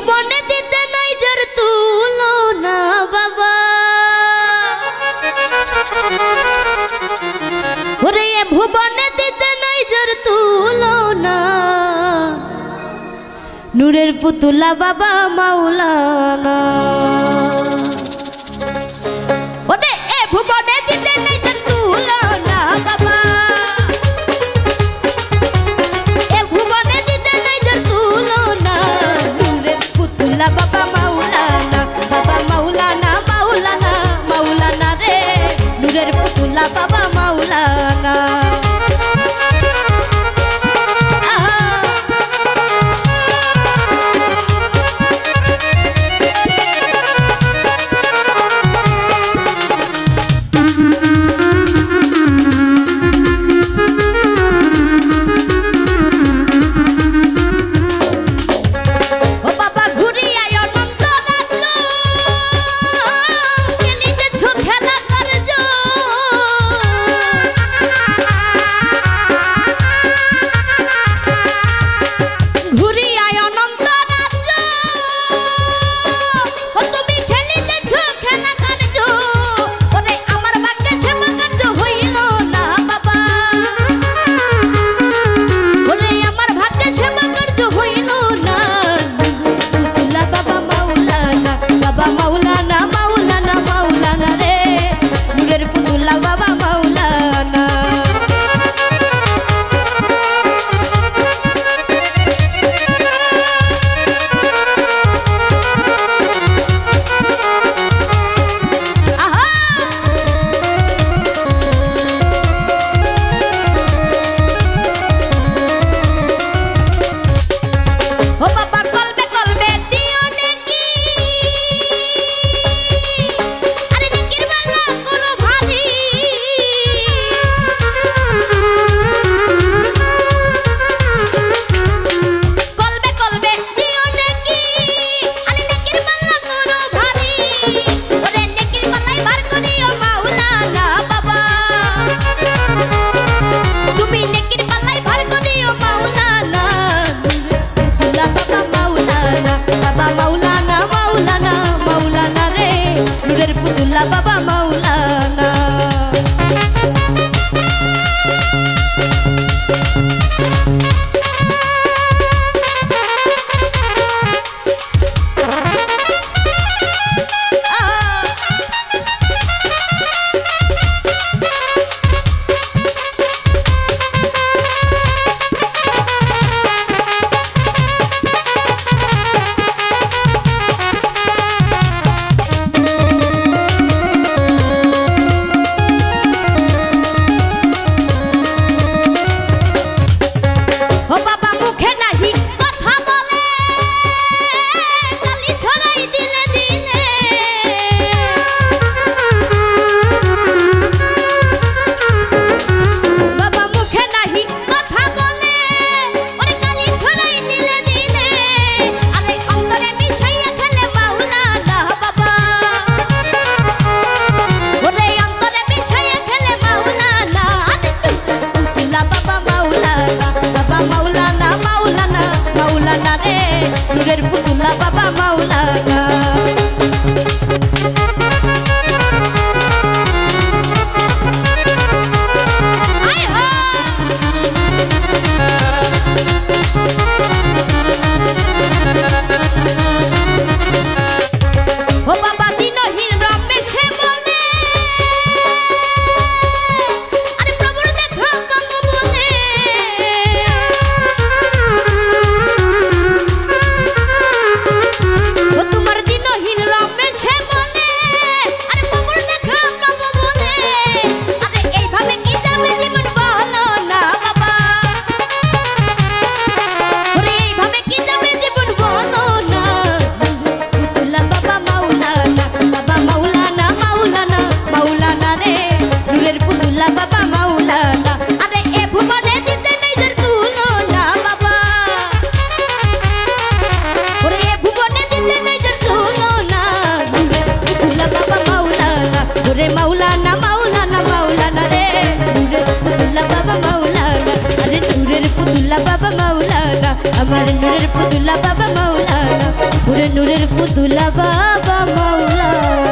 ভুবনে দিতে নাই যার তুলনা বাবা ওরে এ ভুবনে দিতে নাই যার তুলনা নূরের পুতুলা বাবা মাওলানা ওরে এ ভুবনে দিতে নাই যার তুলনা বাবা এ ভুবনে দিতে নাই যার তুলনা নূরের পুতুলা বাবা মাওলানা মাওলানা মাওলানা রে নূরের পুতুলা বাবা মাওলানা बाबा मौलाना नूरेर पुतुला बाबा मौलाना मौलाना मौलाना मौलाना रे नूरेर पुतुला बाबा मौलाना अरे नूरेर पुतुला बाबा मौलाना हमारे नूरेर पुतुला बाबा मौलाना। পীর ফুতুল্লা বাবা মাওলানা।